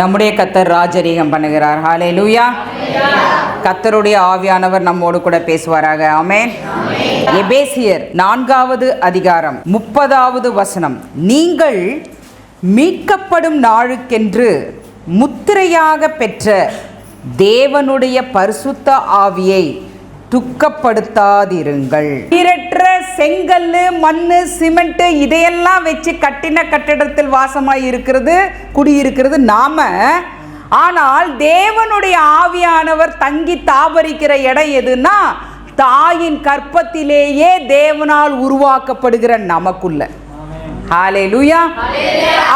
நம்முடைய கர்த்தர் ராஜரீகம் பண்ணுகிறார். ஹல்லேலூயா. கர்த்தருடைய ஆவியானவர் நம்மோடு கூட பேசுவாராக. ஆமென். எபேசியர் 4வது அதிகாரம் 30வது வசனம். நீங்கள் மீட்கப்படும் நாளுக்கென்று முத்திரையாக பெற்ற தேவனுடைய பரிசுத்த ஆவியை துக்கப்படுத்தாதிருங்கள். சீரற்ற செங்கல், மண்ணு, சிமெண்ட் இதையெல்லாம் வச்சு கட்டின கட்டிடத்தில் வாசமாய் இருக்கிறது, குடியிருக்கிறது நாம. ஆனால் தேவனுடைய ஆவியானவர் தங்கி தாபரிக்கிற இடம் எதுன்னா தாயின் கற்பத்திலேயே தேவனால் உருவாக்கப்படுகிற நமக்குள்ள. ஹல்லேலூயா.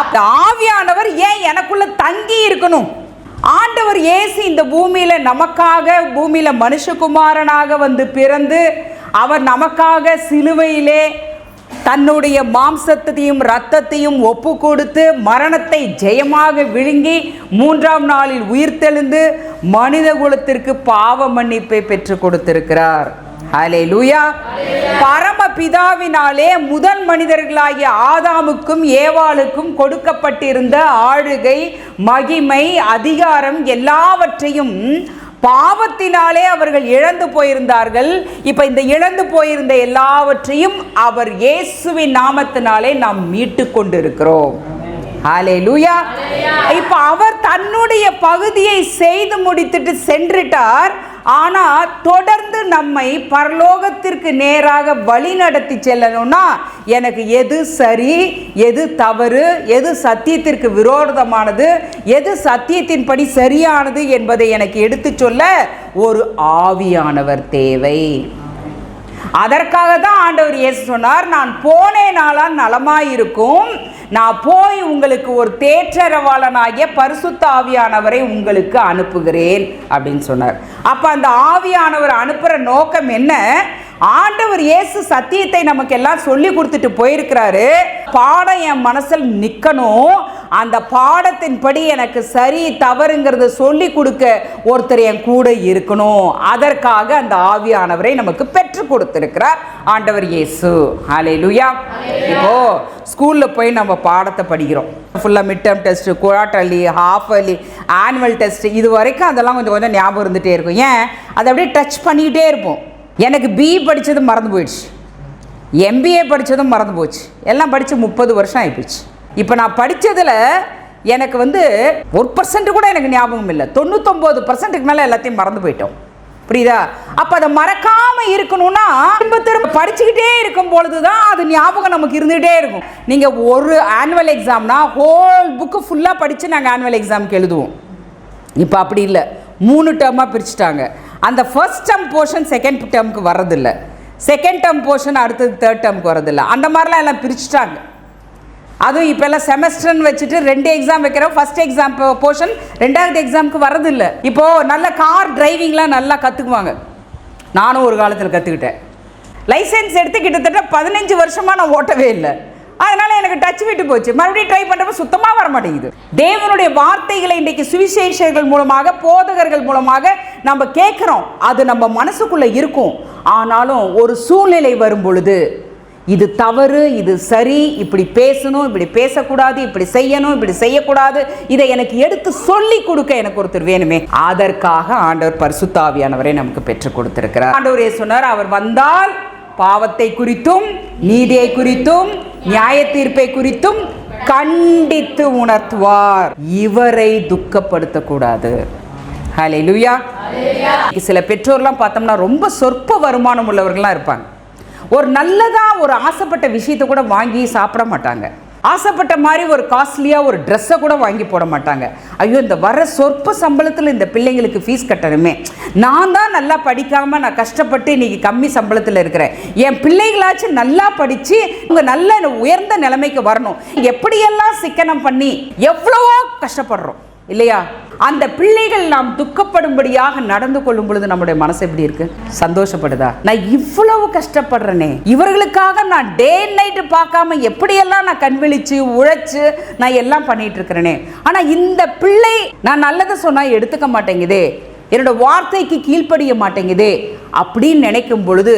அப்ப ஆவியானவர் ஏன் எனக்குள்ள தங்கி இருக்கணும்? ஆண்டவர் இயேசு இந்த பூமியில நமக்காக, பூமியில மனுஷகுமாரனாக வந்து பிறந்து அவர் நமக்காக சிலுவையிலே தன்னுடைய மாம்சத்தையும் இரத்தத்தையும் ஒப்பு கொடுத்து மரணத்தை ஜெயமாக விழுங்கி 3ஆம் நாளில் உயிர்த்தெழுந்து மனித குலத்திற்கு பாவ மன்னிப்பை பெற்று கொடுத்திருக்கிறார். ஹல்லேலூயா. பரமபிதாவினாலே முதல் மனிதர்களாகிய ஆதாமுக்கும் ஏவாளுக்கும் கொடுக்கப்பட்டிருந்த ஆளுகை, மகிமை, அதிகாரம் எல்லாவற்றையும் பாவத்தினாலே அவர்கள் இழந்து போயிருந்தார்கள். இப்ப இந்த இழந்து போயிருந்த எல்லாவற்றையும் அவர் இயேசுவின் நாமத்தினாலே நாம் மீட்டு கொண்டிருக்கிறோம். ஹல்லேலூயா. இப்ப அவர் தன்னுடைய பகுதியை செய்து முடித்துட்டு சென்றுட்டார். ஆனால் தொடர்ந்து நம்மை பரலோகத்திற்கு நேராக வழி நடத்தி செல்லணும்னா எனக்கு எது சரி, எது தவறு, எது சத்தியத்திற்கு விரோதமானது, எது சத்தியத்தின்படி சரியானது என்பதை எனக்கு எடுத்து சொல்ல ஒரு ஆவியானவர் தேவை. அதற்காக தான் ஆண்டவர் இயேசு சொன்னார், நான் போனேனாலால் நலமாயிருக்கும், நான் போய் உங்களுக்கு ஒரு தேற்றரவாளனாகிய பரிசுத்த ஆவியானவரை உங்களுக்கு அனுப்புகிறேன் அப்படின்னு சொன்னார். அப்ப அந்த ஆவியானவர் அனுப்புற நோக்கம் என்ன? ஆண்டவர் இயேசு சத்தியத்தை நமக்கு எல்லாம் சொல்லி கொடுத்துட்டு போயிருக்கிறாரு. பாடம் என் மனசில் நிற்கணும், அந்த பாடத்தின்படி எனக்கு சரி தவறுங்கிறத சொல்லி கொடுக்க ஒருத்தர் என் கூட இருக்கணும். அதற்காக அந்த ஆவியானவரை நமக்கு பெற்று கொடுத்திருக்கிறார் ஆண்டவர் இயேசு. ஹல்லேலூயா. இப்போ ஸ்கூல்ல போய் நம்ம பாடத்தை படிக்கிறோம். ஃபுல்லாக mid term test, quarterly, half-yearly, annual test, இது வரைக்கும் அதெல்லாம் கொஞ்சம் கொஞ்சம் ஞாபகம் இருந்துகிட்டே இருக்கும். ஏன்? அதை அப்படியே டச் பண்ணிக்கிட்டே இருப்போம். எனக்கு பிஇ படித்ததும் மறந்து போயிடுச்சு, எம்பிஏ படித்ததும் மறந்து போச்சு, எல்லாம் படித்து 30 வருஷம் ஆகிப்போச்சு. இப்போ நான் படித்ததில் எனக்கு 1% கூட எனக்கு ஞாபகம் இல்லை. 99%க்கு மேலே எல்லாத்தையும் மறந்து போயிட்டோம். புரியுதா? அப்போ அதை மறக்காமல் இருக்கணும்னா திரும்ப படிச்சுக்கிட்டே இருக்கும் பொழுது தான் அது ஞாபகம் நமக்கு இருந்துகிட்டே இருக்கும். நீங்கள் ஒரு ஆனுவல் எக்ஸாம்னா ஹோல் புக்கு ஃபுல்லாக படித்து நாங்கள் ஆனுவல் எக்ஸாமுக்கு எழுதுவோம். இப்போ அப்படி இல்லை, 3 டேர்மாக பிரிச்சுட்டாங்க. அந்த ஃபர்ஸ்ட் டேர்ம் போர்ஷன் செகண்ட் டேர்முக்கு வர்றதில்லை, செகண்ட் டேர்ம் போர்ஷன் அடுத்தது தேர்ட் டேர்முக்கு வர்றதில்லை. அந்த மாதிரிலாம் எல்லாம் பிரிச்சுட்டாங்க. அதுவும் இப்போ எல்லாம் செமஸ்டர்னு வச்சுட்டு 2 எக்ஸாம் வைக்கிறோம். ஃபர்ஸ்ட் எக்ஸாம் போர்ஷன் 2வது எக்ஸாமுக்கு வர்றதில்லை. இப்போது நல்ல கார் டிரைவிங்லாம் நல்லா கற்றுக்குவாங்க. நானும் ஒரு காலத்தில் கற்றுக்கிட்டேன். லைசன்ஸ் எடுத்து கிட்டத்தட்ட 15 வருஷமாக நான் ஓட்டவே இல்லை. அதனால் எனக்கு டச் விட்டு போச்சு. மறுபடியும் ட்ரை பண்ணுறப்ப சுத்தமாக வர மாட்டேங்குது. தேவனுடைய வார்த்தைகளை இன்றைக்கு சுவிசேஷர்கள் மூலமாக, போதகர்கள் மூலமாக நம்ம கேட்குறோம். அது நம்ம மனசுக்குள்ளே இருக்கும். ஆனாலும் ஒரு சூழ்நிலை வரும் பொழுது இது தவறு, இது சரி, இப்படி பேசணும், இப்படி பேசக்கூடாது, இப்படி செய்யணும், இப்படி செய்யக்கூடாது, இதை எனக்கு எடுத்து சொல்லி கொடுக்க எனக்கு ஒருத்தர் வேணுமே. அதற்காக ஆண்டவர் பரிசுத்த ஆவியானவரை நமக்கு பெற்றுக் கொடுத்திருக்கிறார். ஆண்டவரே சொன்னார், அவர் வந்தால் பாவத்தை குறித்தும், நீதியை குறித்தும், நியாய தீர்ப்பை குறித்தும் கண்டித்து உணர்த்துவார். இவரை துக்கப்படுத்தக்கூடாது. ஹல்லேலூயா. சில பெற்றோர்லாம் பார்த்தோம்னா ரொம்ப சொற்ப வருமானம் உள்ளவர்கள்லாம் இருப்பாங்க. ஒரு நல்லதாக ஒரு ஆசைப்பட்ட விஷயத்தை கூட வாங்கி சாப்பிட மாட்டாங்க. ஆசைப்பட்ட மாதிரி ஒரு காஸ்ட்லியாக ஒரு ட்ரெஸ்ஸை கூட வாங்கி போட மாட்டாங்க. ஐயோ, இந்த வர சொற்ப சம்பளத்தில் இந்த பிள்ளைங்களுக்கு ஃபீஸ் கட்டணுமே, நான் தான் நல்லா படிக்காமல் நான் கஷ்டப்பட்டு இன்றைக்கி கம்மி சம்பளத்தில் இருக்கிறேன், என் பிள்ளைகளாச்சும் நல்லா படித்து இவங்க நல்ல உயர்ந்த நிலைமைக்கு வரணும். எப்படியெல்லாம் சிக்கனம் பண்ணி எவ்வளவோ கஷ்டப்படுறோம் இல்லையா? அந்த பிள்ளைகள் நாம் துக்கப்படும்படியாக நடந்து கொள்ளும் பொழுது நம்முடைய மனசு எப்படி இருக்கு? சந்தோஷப்படுதா? நான் இவ்வளவு கஷ்டப்படுறேனே, இவர்களுக்காக நான் டே நைட்டு பார்க்காம எப்படியெல்லாம் நான் கண்விழிச்சு உழைச்சு நான் எல்லாம் பண்ணிட்டு இருக்கிறேனே, ஆனால் இந்த பிள்ளை நான் நல்லதை சொன்னா எடுத்துக்க மாட்டேங்குதே, என்னோட வார்த்தைக்கு கீழ்ப்படிய மாட்டேங்குதே அப்படின்னு நினைக்கும் பொழுது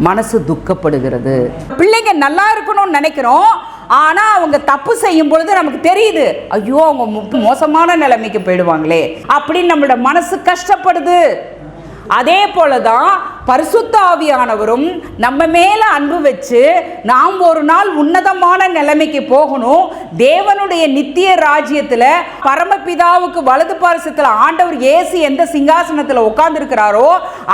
மனசு துக்கப்படுகிறது. பிள்ளைங்க நல்லா இருக்கணும்னு நினைக்கிறோம், ஆனா அவங்க தப்பு செய்யும் பொழுது நமக்கு தெரியுது, ஐயோ அவங்க மோசமான நிலைமைக்கு போயிடுவாங்களே அப்படின்னு நம்மளோட மனசு கஷ்டப்படுது. அதே போலதான் பரிசுத்த ஆவியானவரும் நம்ம மேல அன்பு வச்சு நாம் ஒரு நாள் உன்னதமான நிலைமைக்கு போகணும். தேவனுடைய நித்திய ராஜ்யத்துல பரமபிதாவுக்கு வலது பாரசத்துல ஆண்டவர் இயேசு எந்த சிங்காசனத்துல உட்கார்ந்து இருக்கிறாரோ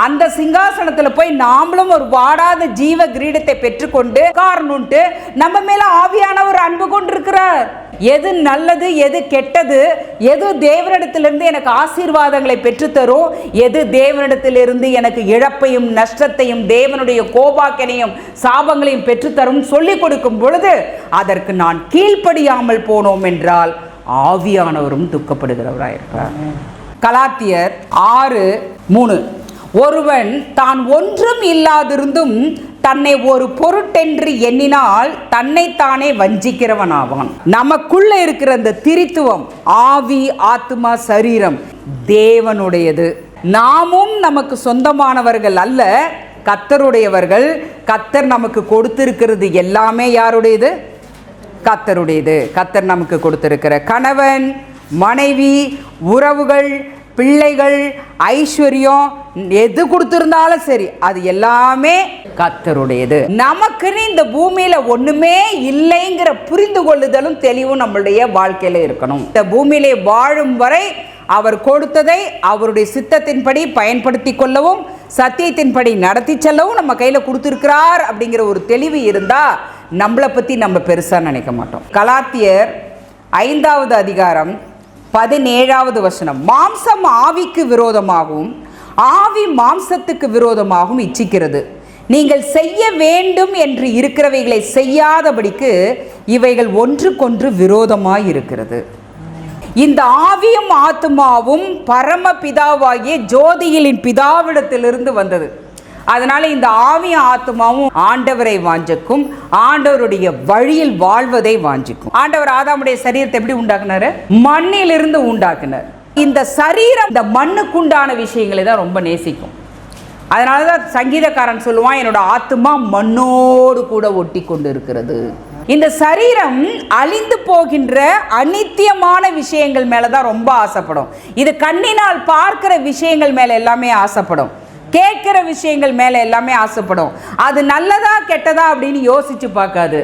அந்த சிங்காசனத்துல போய் நாமளும் ஒரு வாடாத ஜீவ கிரீடத்தை பெற்றுக்கொண்டு உட்காரணும்ட்டு நம்ம மேல ஆவியானவர் அன்பு கொண்டிருக்கிறார். எது நல்லது, எது கெட்டது, எது தேவனிடத்திலிருந்து எனக்கு ஆசீர்வாதங்களை பெற்றுத்தரும், எது தேவனிடத்திலிருந்து எனக்கு இழப்பையும் நஷ்டத்தையும் தேவனுடைய கோபாக்கனையும் சாபங்களையும் பெற்றுத்தரும் சொல்லிக் கொடுக்கும் பொழுது அதற்கு நான் கீழ்ப்படியாமல் போனோம் என்றால் ஆவியானவரும் துக்கப்படுகிறவராயிருப்பார். கலாத்தியர் 6:3 ஒருவன் தான் ஒன்றும் இல்லாதிருந்தும் தன்னை ஒரு பொருட்டென்று எண்ணினால் தன்னைத்தானே வஞ்சிக்கிறவனாவான். நமக்குள்ள இருக்கிற அந்த திரித்துவம் ஆவி, ஆத்மா, சரீரம் தேவனுடையது. நாமும் நமக்கு சொந்தமானவர்கள் அல்ல, கர்த்தருடையவர்கள். கர்த்தர் நமக்கு கொடுத்திருக்கிறது எல்லாமே யாருடையது? கர்த்தருடையது. கர்த்தர் நமக்கு கொடுத்திருக்கிற கணவன், மனைவி, உறவுகள், பிள்ளைகள், ஐஸ்வர்யம், எது கொடுத்திருந்தாலும் சரி அது எல்லாமே கர்த்தருடையது. நமக்குன்னு இந்த பூமியில ஒண்ணுமே இல்லைங்கிற புரிந்து கொள்ளுதலும் தெளிவும் நம்மளுடைய வாழ்க்கையில இருக்கணும். இந்த பூமியிலே வாழும் வரை அவர் கொடுத்ததை அவருடைய சித்தத்தின்படி பயன்படுத்தி கொள்ளவும் சத்தியத்தின்படி நடத்தி செல்லவும் நம்ம கையில கொடுத்திருக்கிறார் அப்படிங்கிற ஒரு தெளிவு இருந்தா நம்மளை பத்தி நம்ம பெருசா நினைக்க மாட்டோம். கலாத்தியர் 5வது அதிகாரம் 17வது வசனம், மாம்சம் ஆவிக்கு விரோதமாகவும் ஆவி மாம்சத்துக்கு விரோதமாகவும் இச்சிக்கிறது. நீங்கள் செய்ய வேண்டும் என்று இருக்கிறவைகளை செய்யாதபடிக்கு இவைகள் ஒன்றுக்கொன்று விரோதமாய் இருக்கிறது. இந்த ஆவியும் ஆத்மாவும் பரமபிதாவாகிய ஜோதியிலின் பிதாவிடத்திலிருந்து வந்தது. அதனால இந்த ஆவியும் ஆத்மாவும் ஆண்டவரை வாஞ்சிக்கும், ஆண்டவருடைய வழியில் வாழ்வதை வாஞ்சிக்கும். ஆண்டவர் ஆதாமுடைய சரீரத்தை எப்படி உண்டாக்குனாரு? மண்ணிலிருந்து உண்டாக்குனார். இந்த சரீரம் இந்த மண்ணுக்குண்டான விஷயங்களை தான் ரொம்ப நேசிக்கும். அதனாலதான் சங்கீதக்காரன் சொல்லுவான், என்னோட ஆத்மா மண்ணோடு கூட ஒட்டி கொண்டு இருக்கிறது. இந்த சரீரம் அழிந்து போகின்ற அநித்தியமான விஷயங்கள் மேலதான் ரொம்ப ஆசைப்படும். இது கண்ணினால் பார்க்கிற விஷயங்கள் மேல எல்லாமே ஆசைப்படும், கேட்கிற விஷயங்கள் மேல எல்லாமே ஆசைப்படும். அது நல்லதா கெட்டதா அப்படின்னு யோசிச்சு பார்க்காது,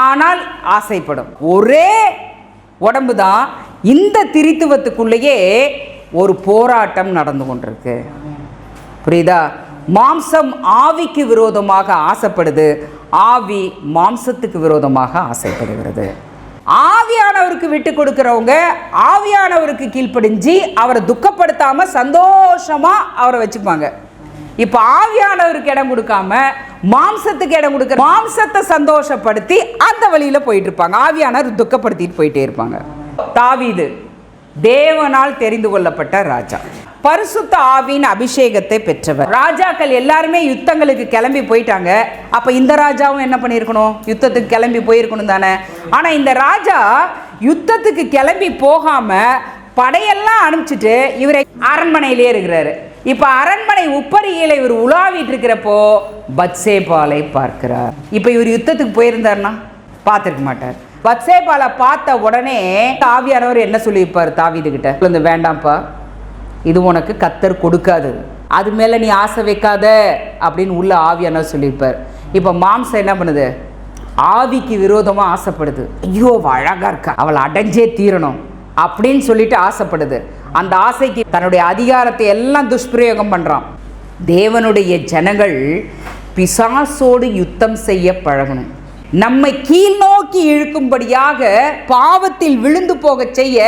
ஆனால் ஆசைப்படும். ஒரே உடம்பு தான். இந்த திரித்துவத்துக்குள்ளேயே ஒரு போராட்டம் நடந்து கொண்டிருக்கு. புரியுதா? மாம்சம் ஆவிக்கு விரோதமாக ஆசைப்படுது, ஆவி மாம்சத்துக்கு விரோதமாக ஆசைப்படுகிறது. ஆவியானவருக்கு விட்டு கொடுக்கிறவங்க ஆவியானவருக்கு கீழ்ப்படிஞ்சு அவரை துக்கப்படுத்தாம சந்தோஷமா அவரை வச்சுப்பாங்க. இப்ப ஆவியானவருக்கு இடம் கொடுக்காம மாம்சத்துக்கு இடம் கொடுக்கிற மாம்சத்தை சந்தோஷப்படுத்தி அந்த வழியில போயிட்டு இருப்பாங்க. ஆவியானவர் துக்கப்படுத்திட்டு போயிட்டே இருப்பாங்க. தாவீது தேவனால் தெரிந்து கொள்ளப்பட்ட ராஜா, பரிசுத்த ஆவியின் அபிஷேகத்தை பெற்றவர். ராஜாக்கள் எல்லாருமே யுத்தங்களுக்கு கிளம்பி போயிட்டாங்க. அப்ப இந்த ராஜாவும் என்ன பண்ணியிருக்கணும்? யுத்தத்துக்கு கிளம்பி போயிருக்கணும் தானே. ஆனா இந்த ராஜா யுத்தத்துக்கு கிளம்பி போகாம படையெல்லாம் அனுப்பிச்சிட்டு இவரை அரண்மனையிலே இருக்கிறாரு. இப்ப அரண்மனை உப்பரியில இவர் உலாவிட்டு இருக்கிறப்போ பத்சேபாலை பார்க்கிறார். இப்ப இவர் யுத்தத்துக்கு போயிருந்தார்னா பார்த்திருக்க மாட்டார். பத்சேபாலை பார்த்த உடனே ஆவியானவர் என்ன சொல்லியிருப்பார் தாவீது கிட்ட? வேண்டாம்ப்பா, இது உனக்கு கர்த்தர் கொடுக்காது, அது மேல நீ ஆசை வைக்காத அப்படின்னு உள்ள ஆவியானவர் சொல்லியிருப்பார். இப்ப மாம்சம் என்ன பண்ணுது? ஆவிக்கு விரோதமா ஆசைப்படுது. ஐயோ அழகா இருக்கா, அவளை அடைஞ்சே தீரணும் அப்படின்னு சொல்லிட்டு ஆசைப்படுது. அந்த ஆசைக்கு தன்னுடைய அதிகாரத்தை எல்லாம் துஷ்பிரயோகம் பண்றான். தேவனுடைய ஜனங்கள் பிசாசோடு யுத்தம் செய்ய பழகணும். நம்மை கீழ் நோக்கி இழுக்கும்படியாக பாவத்தில் விழுந்து போக செய்ய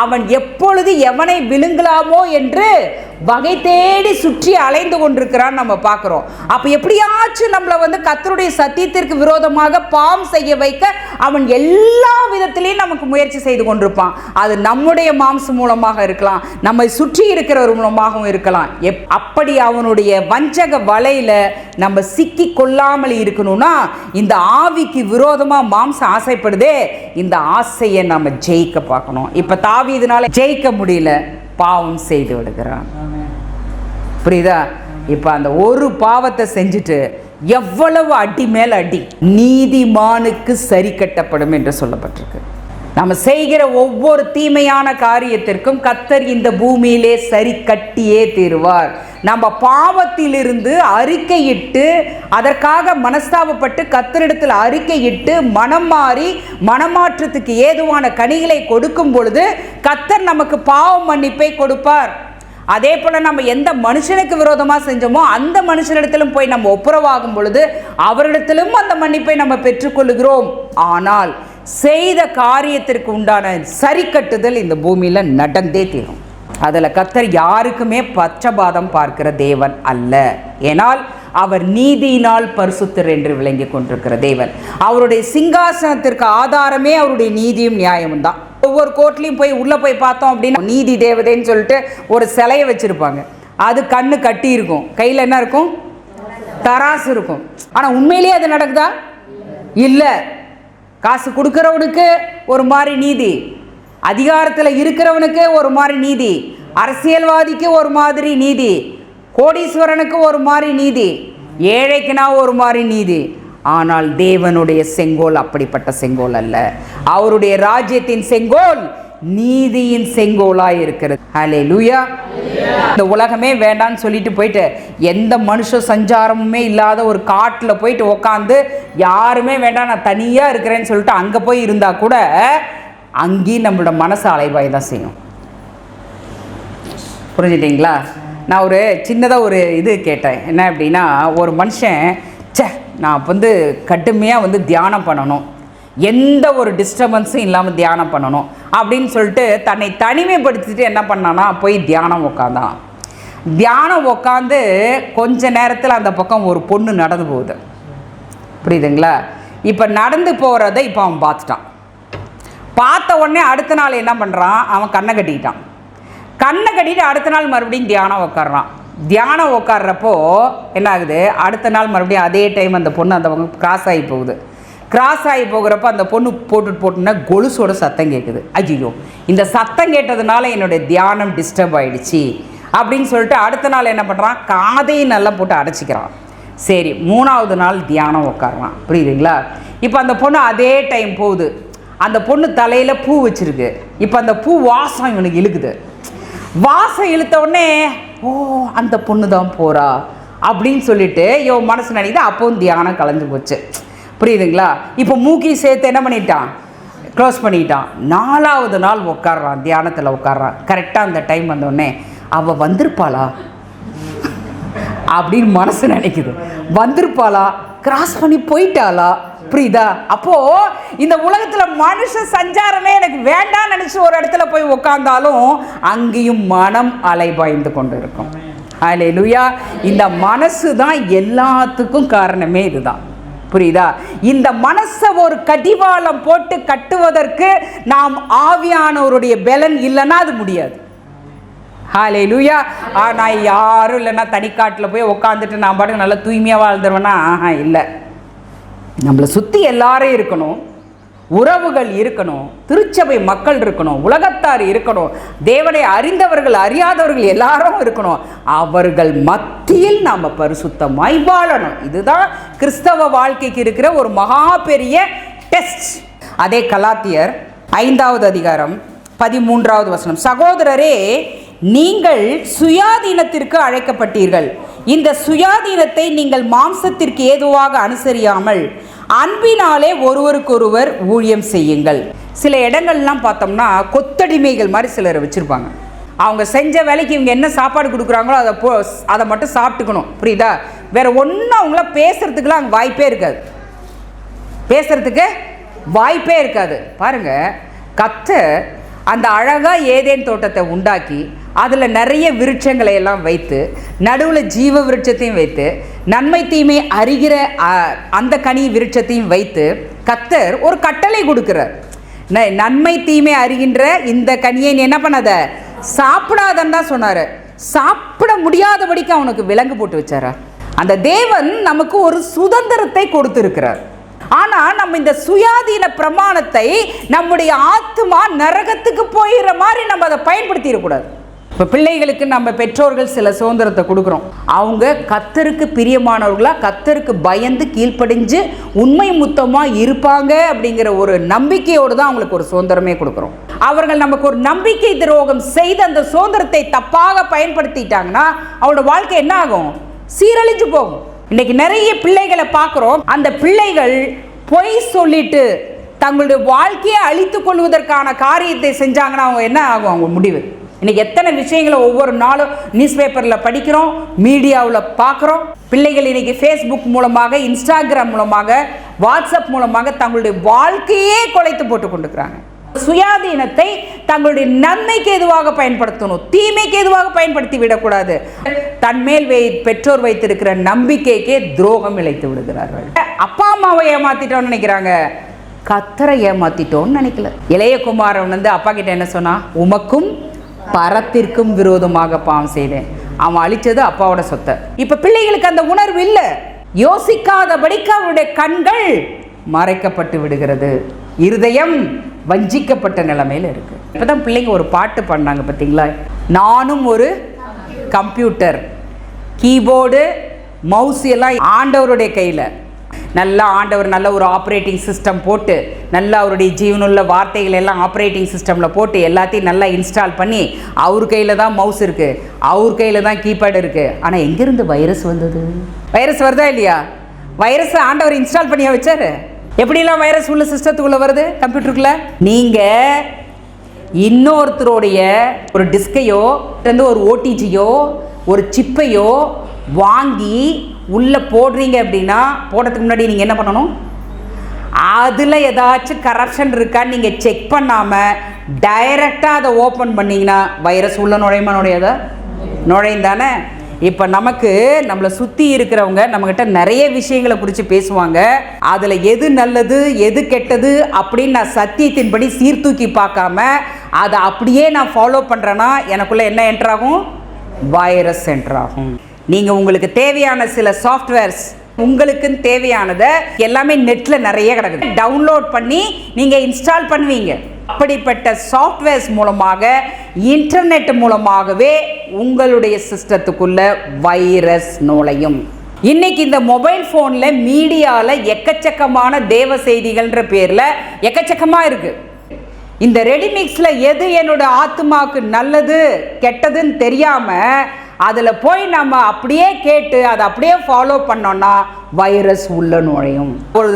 அவன் எப்பொழுது எவனை விழுங்கலாமோ என்று வகை தேடி சுற்றி அலைந்து கொண்டிருக்கிறான் நம்ம பார்க்கிறோம். அப்ப எப்படியாச்சும் நம்மளை கர்த்தருடைய சத்தியத்திற்கு விரோதமாக பாவம் செய்ய வைக்க அவன் எல்லா விதத்திலையும் நமக்கு முயற்சி செய்து கொண்டிருப்பான். அது நம்முடைய மாம்சம் மூலமாக இருக்கலாம், நம்மை சுற்றி இருக்கிறவர் மூலமாகவும் இருக்கலாம். அப்படி அவனுடைய வஞ்சக வலையில நம்ம சிக்கி கொள்ளாமல் இருக்கணும்னா இந்த ஆவிக்கு விரோதமா மாம்சம் ஆசைப்படுதே, இந்த ஆசையை நம்ம ஜெயிக்க பார்க்கணும். இப்ப தாவீதுனால ஜெயிக்க முடியல, பாவம் செய்து விடுகிறான். புரியுதா? இப்ப அந்த ஒரு பாவத்தை செஞ்சுட்டு எவ்வளவு அடி மேல் அடி. நீதிமானுக்கு சரி கட்டப்படும் என்று சொல்லப்பட்டிருக்கு. நம்ம செய்கிற ஒவ்வொரு தீமையான காரியத்திற்கும் கர்த்தர் இந்த பூமியிலே சரி கட்டியே தீருவார். நம்ம பாவத்திலிருந்து அறிக்கையிட்டு அதற்காக மனஸ்தாபப்பட்டு கர்த்தரிடத்தில் அறிக்கையிட்டு மனம் மாறி மனமாற்றத்துக்கு ஏதுவான கனிகளை கொடுக்கும் பொழுது கர்த்தர் நமக்கு பாவ மன்னிப்பை கொடுப்பார். அதே போல் நம்ம எந்த மனுஷனுக்கு விரோதமாக செஞ்சோமோ அந்த மனுஷனிடத்திலும் போய் நம்ம ஒப்புரவாகும் பொழுது அவரிடத்திலும் அந்த மன்னிப்பை நம்ம பெற்றுக்கொள்கிறோம். ஆனால் செய்த காரியத்திற்கு உண்டான சரி கட்டுதல் இந்த பூமியில் நடந்தே தீரும். அதில் கர்த்தர் யாருக்குமே பட்சபாதம் பார்க்கிற தேவன் அல்ல. ஏனால் அவர் நீதியினால் பரிசுத்தர் என்று விளங்கி கொண்டிருக்கிற தேவன். அவருடைய சிங்காசனத்திற்கு ஆதாரமே அவருடைய நீதியும் நியாயமும் தான். ஒவ்வொரு கோர்ட்லையும் போய் உள்ளே போய் பார்த்தோம் அப்படின்னா நீதி தேவதைன்னு சொல்லிட்டு ஒரு சிலையை வச்சுருப்பாங்க. அது கண்ணு கட்டி இருக்கும், கையில் என்ன இருக்கும், தராசு இருக்கும். ஆனால் உண்மையிலேயே அது நடக்குதா? இல்லை. காசு கொடுக்குறவனுக்கு ஒரு மாதிரி நீதி, அதிகாரத்தில் இருக்கிறவனுக்கு ஒரு மாதிரி நீதி, அரசியல்வாதிக்கு ஒரு மாதிரி நீதி, கோடீஸ்வரனுக்கு ஒரு மாதிரி நீதி, ஏழைக்குனா ஒரு மாதிரி நீதி. ஆனால் தேவனுடைய செங்கோல் அப்படிப்பட்ட செங்கோல் அல்ல. அவருடைய ராஜ்யத்தின் செங்கோல் நீதியின் செங்கோலாய் இருக்கிறது. ஹல்லேலூயா. இந்த உலகமே வேண்டான்னு சொல்லிட்டு போயிட்டு எந்த மனுஷ சஞ்சாரமுமே இல்லாத ஒரு காட்டில் போயிட்டு உக்காந்து யாருமே வேண்டாம் நான் தனியாக இருக்கிறேன்னு சொல்லிட்டு அங்கே போய் இருந்தால் கூட அங்கேயும் நம்மளோட மனசு அலைவாய் தான் செய்யும். புரிஞ்சுட்டிங்களா? நான் ஒரு சின்னதாக ஒரு இது கேட்டேன். என்ன அப்படின்னா, ஒரு மனுஷன் நான் கடுமையாக தியானம் பண்ணணும், எந்த ஒரு டிஸ்டர்பன்ஸும் இல்லாமல் தியானம் பண்ணணும் அப்படின்னு சொல்லிட்டு தன்னை தனிமைப்படுத்திட்டு என்ன பண்ணான்னா போய் தியானம் உட்காந்தான். தியானம் உட்காந்து கொஞ்ச நேரத்தில் அந்த பக்கம் ஒரு பொண்ணு நடந்து போகுது. புரியுதுங்களா? இப்போ நடந்து போகிறத இப்போ அவன் பார்த்துட்டான். பார்த்த உடனே அடுத்த நாள் என்ன பண்ணுறான், அவன் கண்ணை கட்டிக்கிட்டான். கண்ணை கட்டிட்டு அடுத்த நாள் மறுபடியும் தியானம் உட்காடுறான். தியானம் உட்காடுறப்போ என்ன ஆகுது, அடுத்த நாள் மறுபடியும் அதே டைம் அந்த பொண்ணு அந்த பக்கம் கிராஸ் ஆகி போகுது. கிராஸ் ஆகி போகிறப்ப அந்த பொண்ணு போட்டுன்னா கொலுசோட சத்தம் கேட்குது. ஐயோ, இந்த சத்தம் கேட்டதுனால என்னுடைய தியானம் டிஸ்டர்ப் ஆகிடுச்சு அப்படின்னு சொல்லிட்டு அடுத்த நாள் என்ன பண்ணுறான், காதையும் நல்லா போட்டு அடைச்சிக்கிறான். சரி, 3வது நாள் தியானம் உட்காடுறான். புரியுதுங்களா? இப்போ அந்த பொண்ணு அதே டைம் போகுது. அந்த பொண்ணு தலையில் பூ வச்சுருக்கு. இப்போ அந்த பூ வாசம் இவனுக்கு இழுக்குது. வாசம் இழுத்த உடனே ஓ அந்த பொண்ணு தான் போகிறா அப்படின்னு சொல்லிட்டு இவன் மனசு நினைக்குது. அப்போவும் தியானம் கலைஞ்சு போச்சு. புரியுதுங்களா? இப்போ மூக்கி சேர்த்து என்ன பண்ணிட்டான், க்ளோஸ் பண்ணிட்டான். 4வது நாள் உட்காடுறான், தியானத்தில் உட்காடுறான். கரெக்டாக அந்த டைம் வந்தோடனே அவள் வந்திருப்பாளா அப்படின்னு மனசு நினைக்குது. வந்திருப்பாளா, கிராஸ் பண்ணி போயிட்டாளா? புரியுதா? அப்போது இந்த உலகத்தில் மனுஷ சஞ்சாரமே எனக்கு வேண்டாம்னு நினச்சி ஒரு இடத்துல போய் உட்காந்தாலும் அங்கேயும் மனம் அலைபாய்ந்து கொண்டு இருக்கும். ஹல்லேலூயா. இந்த மனசு தான் எல்லாத்துக்கும் காரணமே இதுதான். புரியுதா? இந்த மனசை ஒரு கடிவாளம் போட்டு கட்டுவதற்கு நாம் ஆவியானவருடைய பலன் இல்லைன்னா அது முடியாது. ஹல்லேலூயா. நான் யாரும் இல்லைன்னா தனிக்காட்டில் போய் உட்காந்துட்டு நான் பாட்டுக்கு நல்லா தூய்மையாக வாழ்ந்துருவேன்னா இல்லை. நம்மளை சுற்றி எல்லாரும் இருக்கணும், உறவுகள் இருக்கணும், திருச்சபை மக்கள் இருக்கணும், உலகத்தார் இருக்கணும், தேவனை அறிந்தவர்கள் அறியாதவர்கள் எல்லாரும் இருக்கணும். அவர்கள் மத்தியில் நாம் பரிசுத்தமாய் வாழணும். இதுதான் கிறிஸ்தவ வாழ்க்கைக்கு இருக்கிற ஒரு மகா பெரிய டெஸ்ட். அதே கலாத்தியர் 5வது அதிகாரம் 13வது வசனம், சகோதரரே நீங்கள் சுயாதீனத்திற்கு அழைக்கப்பட்டீர்கள். இந்த சுயாதீனத்தை நீங்கள் மாம்சத்திற்கு ஏதுவாக அனுசரியாமல் அன்பினாலே ஒருவருக்கொருவர் ஊழியம் செய்யுங்கள். சில இடங்கள்லாம் பார்த்தோம்னா கொத்தடிமைகள் மாதிரி சிலரை வச்சுருப்பாங்க. அவங்க செஞ்ச வேலைக்கு இவங்க என்ன சாப்பாடு கொடுக்குறாங்களோ அதை மட்டும் சாப்பிட்டுக்கணும். புரியுதா? வேறு ஒன்றும் அவங்கள பேசுகிறதுக்குலாம் அங்கே வாய்ப்பே இருக்காது. பேசுகிறதுக்கு வாய்ப்பே இருக்காது. பாருங்கள், கர்த்தர் அந்த அழகாக ஏதேன் தோட்டத்தை உண்டாக்கி அதில் நிறைய விருட்சங்களை எல்லாம் வைத்து நடுவில் ஜீவ விருட்சத்தையும் வைத்து நன்மை தீமை அறிகிற அந்த கனி விருட்சத்தையும் வைத்து கர்த்தர் ஒரு கட்டளை கொடுக்குறார். நன்மை தீமை அறிகின்ற இந்த கனியை நீ என்ன பண்ணாத, சாப்பிடாதன்னு தான் சொன்னார். சாப்பிட முடியாதபடிக்கு அவனுக்கு விலங்கு போட்டு வச்சாரா? அந்த தேவன் நமக்கு ஒரு சுதந்திரத்தை கொடுத்திருக்கிறார். ஆனால் நம்ம இந்த சுயாதீன பிரமாணத்தை நம்முடைய ஆத்மா நரகத்துக்கு போயிடுற மாதிரி நம்ம அதை பயன்படுத்திடக்கூடாது. இப்போ பிள்ளைகளுக்கு நம்ம பெற்றோர்கள் சில சுதந்திரத்தை கொடுக்குறோம். அவங்க கர்த்தருக்கு பிரியமானவர்களா, கர்த்தருக்கு பயந்து கீழ்ப்படிஞ்சு உண்மை முத்தமாக இருப்பாங்க அப்படிங்கிற ஒரு நம்பிக்கையோடு தான் அவங்களுக்கு ஒரு சுதந்திரமே கொடுக்குறோம். அவர்கள் நமக்கு ஒரு நம்பிக்கை துரோகம் செய்து அந்த சுதந்திரத்தை தப்பாக பயன்படுத்திட்டாங்கன்னா அவங்களோட வாழ்க்கை என்ன ஆகும்? சீரழிஞ்சு போகும். இன்னைக்கு நிறைய பிள்ளைகளை பார்க்குறோம். அந்த பிள்ளைகள் பொய் சொல்லிட்டு தங்களுடைய வாழ்க்கையை அழித்துக் கொள்வதற்கான காரியத்தை செஞ்சாங்கன்னா அவங்க என்ன ஆகும்? அவங்க முடிவு. இன்னைக்கு எத்தனை விஷயங்களை ஒவ்வொரு நாளும் நியூஸ் பேப்பரில் படிக்கிறோம், மீடியாவில் பார்க்குறோம். பிள்ளைகள் இன்னைக்கு ஃபேஸ்புக் மூலமாக, இன்ஸ்டாகிராம் மூலமாக, வாட்ஸ்அப் மூலமாக தங்களுடைய வாழ்க்கையே குலைத்து போட்டு கொண்டிருக்கிறாங்க. சுயாதீனத்தை தங்களுடைய நன்மைக்கு எதுவாக பயன்படுத்தணும், தீமைக்கு எதுவாக பயன்படுத்தி விடக்கூடாது. தன்மேல் பெற்றோர் வைத்திருக்கிற நம்பிக்கைக்கே துரோகம் இழைத்து விடுகிறார்கள். அப்பா அம்மாவை ஏமாத்திட்டோம்னு நினைக்கிறாங்க, கர்த்தரை ஏமாத்திட்டோம்னு நினைக்கல. இளைய குமாரன் வந்து அப்பா கிட்ட என்ன சொன்னா? உமக்கும் பரத்திற்கும் விரோதமாக பாவம் செய்தேன். அவன் அழிச்சது அப்பாவோட சொத்தை. இப்ப பிள்ளைகளுக்கு அந்த உணர்வு இல்லை. யோசிக்காதபடிக்கு அவருடைய கண்கள் மறைக்கப்பட்டு விடுகிறது, இருதயம் வஞ்சிக்கப்பட்ட நிலைமையில் இருக்கு. இப்பதான் பிள்ளைங்க ஒரு பாட்டு பண்ணாங்க பார்த்தீங்களா? நானும் ஒரு கம்ப்யூட்டர், கீபோர்டு மவுஸ் எல்லாம் ஆண்டவருடைய கையில். நல்லா ஆண்டவர் நல்ல ஒரு ஆப்ரேட்டிங் சிஸ்டம் போட்டு, நல்லா அவருடைய ஜீவனுள்ள வார்த்தைகள் எல்லாம் ஆப்ரேட்டிங் சிஸ்டமில் போட்டு எல்லாத்தையும் நல்லா இன்ஸ்டால் பண்ணி, அவர் கையில் தான் மவுஸ் இருக்குது, அவர் கையில் தான் கீபேட் இருக்குது. ஆனால் எங்கேருந்து வைரஸ் வந்தது? வைரஸ் வருதா இல்லையா? வைரஸ் ஆண்டவர் இன்ஸ்டால் பண்ணியா வச்சாரு? எப்படிலாம் வைரஸ் உள்ள சிஸ்டத்துக்குள்ளே வருது, கம்ப்யூட்டருக்குள்ளே? நீங்கள் இன்னொருத்தருடைய ஒரு டிஸ்கையோ ஒரு ஓடிஜியோ ஒரு சிப்பையோ வாங்கி உள்ளே போடுறீங்க அப்படின்னா, போடுறதுக்கு முன்னாடி நீங்கள் என்ன பண்ணணும்? அதில் ஏதாச்சும் கரப்ஷன் இருக்கான்னு நீங்கள் செக் பண்ணாமல் டைரெக்டாக அதை ஓப்பன் பண்ணிங்கன்னா வைரஸ் உள்ள நுழையுமா நுழையாதா? நுழையும் தானே. இப்போ நம்மளை சுற்றி இருக்கிறவங்க நம்மக்கிட்ட நிறைய விஷயங்களை குறித்து பேசுவாங்க. அதில் எது நல்லது எது கெட்டது அப்படின்னு நான் சத்தியத்தின்படி சீர்தூக்கி பார்க்காம அதை அப்படியே நான் ஃபாலோ பண்ணுறேன்னா எனக்குள்ளே என்ன என்ட்ராகும்? வைரஸ் என்ட்ராகும். நீங்கள் உங்களுக்கு தேவையான சில சாஃப்ட்வேர்ஸ், உங்களுக்குன்னு தேவையானதை எல்லாமே நெட்டில் நிறைய கிடக்குது, டவுன்லோட் பண்ணி நீங்கள் இன்ஸ்டால் பண்ணுவீங்க. அப்படிப்பட்ட சாஃப்ட்வேர்ஸ் மூலமாக, இன்டர்நெட் மூலமாகவே உங்களுடைய சிஸ்டத்துக்குள்ள வைரஸ் நுழையும். இன்னைக்கு இந்த மொபைல் ஃபோனில் மீடியாவில் எக்கச்சக்கமான தேவ செய்திகள்ன்ற பேரில் எக்கச்சக்கமாக இருக்குது. இந்த ரெடிமிக்ஸில் எது என்னோட ஆத்மாவுக்கு நல்லது கெட்டதுன்னு தெரியாமல் அதில் போய் நம்ம அப்படியே கேட்டு அதை அப்படியே ஃபாலோ பண்ணோன்னா வைரஸ் உள்ள நுழையும். ஒரு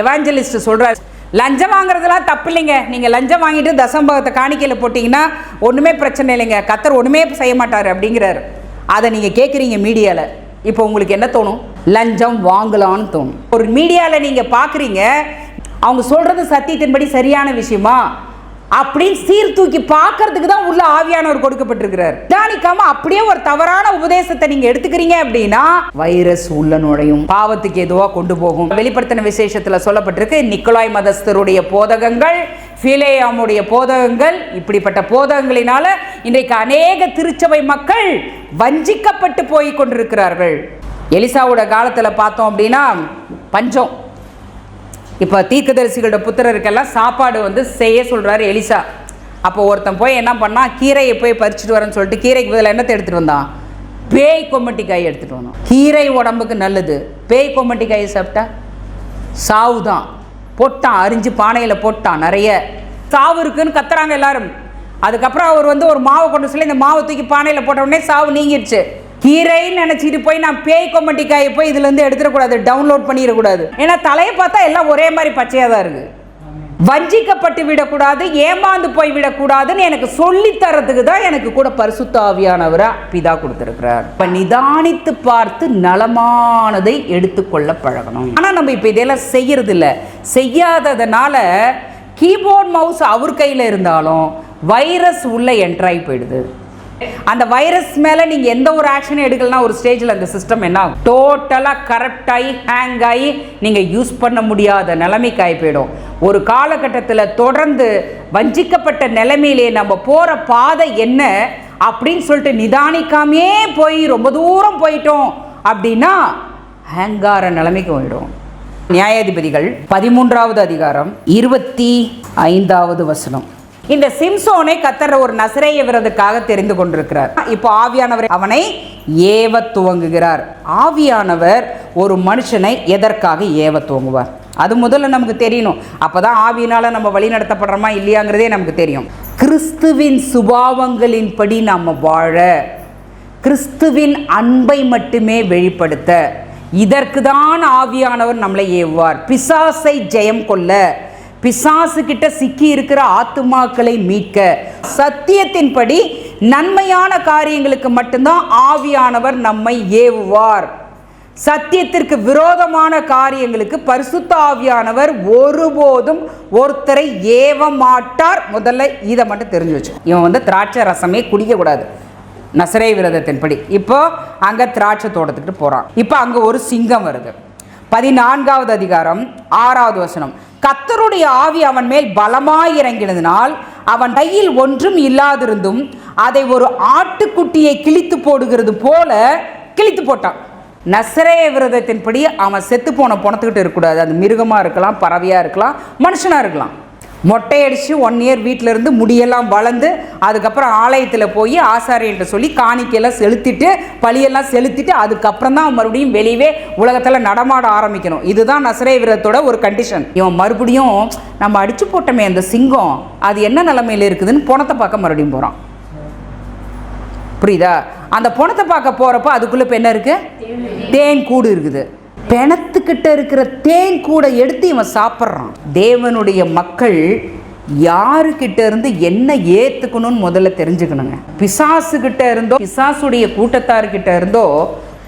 எவாஞ்சலிஸ்ட் சொல்கிறார், லஞ்சம் வாங்குறதுலாம் தப்பு இல்லைங்க, நீங்கள் லஞ்சம் வாங்கிட்டு தசம்பகத்தை காணிக்கையில் போட்டிங்கன்னா ஒன்றுமே பிரச்சனை இல்லைங்க, கர்த்தர் ஒன்றுமே செய்ய மாட்டார் அப்படிங்கிறார். அதை நீங்கள் கேட்குறீங்க மீடியாவில். இப்போ உங்களுக்கு என்ன தோணும்? லஞ்சம் வாங்கலான்னு தோணும். ஒரு மீடியாவில் நீங்கள் பார்க்குறீங்க, அவங்க சொல்கிறது சத்தியத்தின்படி சரியான விஷயமா அப்படின்னு சீர்தூக்கி பார்க்கறதுக்கு தான் உள்ள ஆவியானவர் கொடுக்கப்பட்டிருக்கிறார். தியானிக்காம அப்படியே ஒரு தவறான உபதேசத்தை நீங்க எடுத்துக்கிறீங்க அப்படின்னா வைரஸ் உள்ள நுழையும், பாவத்துக்கு எதுவா கொண்டு போகும். வெளிப்படுத்தின விசேஷத்துல சொல்லப்பட்டிருக்கு, நிக்கோலாய் மதஸ்தருடைய போதகங்கள், பிலேயாமுடைய போதகங்கள், இப்படிப்பட்ட போதகங்களினால இன்றைக்கு அநேக திருச்சபை மக்கள் வஞ்சிக்கப்பட்டு போய் கொண்டிருக்கிறார்கள். எலிசாவோட காலத்துல பார்த்தோம் அப்படின்னா பஞ்சம். இப்போ தீர்க்கதரிசிகளோட புத்திரருக்கெல்லாம் சாப்பாடு செய்ய சொல்கிறாரு எலிசா. அப்போ ஒருத்தன் போய் என்ன பண்ணால், கீரையை போய் பறிச்சுட்டு வரேன்னு சொல்லிட்டு கீரைக்கு பதில் என்னத்தை எடுத்துகிட்டு வந்தான்? பேய் கொம்மட்டிக்காய் எடுத்துகிட்டு வந்தான். கீரை உடம்புக்கு நல்லது, பேய் கொம்மட்டிக்காயை சாப்பிட்டா சாவு தான். போட்டான், அரிஞ்சு பானையில் போட்டான், நிறைய சாவு இருக்குன்னு கத்துறாங்க எல்லாரும். அதுக்கப்புறம் அவர் ஒரு மாவை கொண்டு சொல்லி இந்த மாவை தூக்கி பானையில் போட்ட உடனே சாவு நீங்கிடுச்சு. கீரைன்னு நினச்சிட்டு போய் நான் பேய் கொம்மட்டிக்காயை போய் இதுலேருந்து எடுத்துடக்கூடாது, டவுன்லோட் பண்ணிடக்கூடாது. ஏன்னா தலையை பார்த்தா எல்லாம் ஒரே மாதிரி பச்சையாக தான் இருக்குது. வஞ்சிக்கப்பட்டு விடக்கூடாது, ஏமாந்து போய் விடக்கூடாதுன்னு எனக்கு சொல்லித்தரத்துக்கு தான் எனக்கு கூட பரிசுத்த ஆவியானவரை பிதா கொடுத்துருக்கிறார். இப்போ நிதானித்து பார்த்து நலமானதை எடுத்துக்கொள்ள பழகணும். ஆனால் நம்ம இப்போ இதெல்லாம் செய்யறது இல்லை. செய்யாததுனால கீபோர்ட் மவுஸ் அவர் கையில் இருந்தாலும் வைரஸ் உள்ள என்ட்ராகி போயிடுது. அந்த வைரஸ் மேலே நீங்கள் எந்த ஒரு ஆக்ஷனும் எடுக்கலன்னா ஒரு ஸ்டேஜில் அந்த சிஸ்டம் என்ன ஆகும்? டோட்டலாக கரப்ட் ஆகி ஹேங் ஆகி நீங்கள் யூஸ் பண்ண முடியாத நிலைமைக்கு ஆகி போயிடும். ஒரு காலகட்டத்தில் தொடர்ந்து வஞ்சிக்கப்பட்ட நிலைமையிலே நம்ம போகிற பாதை என்ன அப்படின்னு சொல்லிட்டு நிதானிக்காமே போய் ரொம்ப தூரம் போயிட்டோம் அப்படின்னா ஹேங்கார நிலைமைக்கு போயிடும். நியாயாதிபதிகள் 13வது அதிகாரம் 25வது வசனம். இந்த சிம்சோனை கர்த்தர் ஒரு நசரேய விரதத்துக்காக தெரிந்து கொண்டிருக்கிறார். இப்போ ஆவியானவர் அவனை ஏவ துவங்குகிறார். ஆவியானவர் ஒரு மனுஷனை எதற்காக ஏவ துவங்குவார்? அது முதல்ல நமக்கு தெரியணும். அப்பதான் ஆவியினால நம்ம வழி நடத்தப்படுறோமா இல்லையாங்கிறதே நமக்கு தெரியும். கிறிஸ்துவின் சுபாவங்களின்படி நம்ம வாழ, கிறிஸ்துவின் அன்பை மட்டுமே வெளிப்படுத்த, இதற்கு தான் ஆவியானவர் நம்மளை ஏவுவார். பிசாசை ஜெயம் கொள்ள, பிசாசு கிட்ட சிக்கி இருக்கிற ஆத்துமாக்களை மீட்க, சத்தியத்தின்படி நன்மையான காரியங்களுக்கு மட்டும்தான் ஆவியானவர் நம்மை ஏவுவார். சத்தியத்திற்கு விரோதமான காரியங்களுக்கு பரிசுத்த ஆவியானவர் ஒருபோதும் ஒருத்தரை ஏவ மாட்டார். முதல்ல இதை மட்டும் தெரிஞ்சு வச்சு. இவன் திராட்சை ரசமே குடிக்க கூடாது நசரேய விரதத்தின்படி. இப்போ அங்க திராட்சை தோட்டத்துக்கு போறான். இப்போ அங்க ஒரு சிங்கம் வருது. 14வது அதிகாரம் 6வது வசனம். கர்த்தருடைய ஆவி அவன் மேல் பலமாய் இறங்கினதினால் அவன் கையில் ஒன்றும் இல்லாதிருந்தும் அதை ஒரு ஆட்டுக்குட்டியை கிழித்து போடுகிறது போல கிழித்து போட்டான். நசரேய விரதத்தின்படி அவன் செத்து போன பணத்துக்கிட்டு இருக்கக்கூடாது. அது மிருகமாக இருக்கலாம், பறவையாக இருக்கலாம், மனுஷனாக இருக்கலாம். மொட்டையடிச்சு 1 இயர் வீட்டில் இருந்து முடியெல்லாம் வளர்ந்து அதுக்கப்புறம் ஆலயத்தில் போய் ஆசாரியன்ட்ட சொல்லி காணிக்கையெல்லாம் செலுத்திட்டு பழியெல்லாம் செலுத்திட்டு அதுக்கப்புறம் தான் மறுபடியும் வெளியே உலகத்தில் நடமாட ஆரம்பிக்கணும். இதுதான் நசரேய விரதத்தோட ஒரு கண்டிஷன். இவன் மறுபடியும் நம்ம அடிச்சு போட்டோமே அந்த சிங்கம் அது என்ன நிலைமையில் இருக்குதுன்னு பணத்தை பார்க்க மறுபடியும் போகிறான். புரியுதா? அந்த பணத்தை பார்க்க போகிறப்ப அதுக்குள்ளே இப்போ என்ன இருக்குது? தேன் கூடு இருக்குது. பிணத்துக்கிட்ட இருக்கிற தேன் கூட எடுத்து இவன் சாப்பிட்றான். தேவனுடைய மக்கள் யாருக்கிட்ட இருந்து என்ன ஏற்றுக்கணும்னு முதல்ல தெரிஞ்சுக்கணுங்க. பிசாசுக்கிட்ட இருந்தோ பிசாசுடைய கூட்டத்தார்கிட்ட இருந்தோ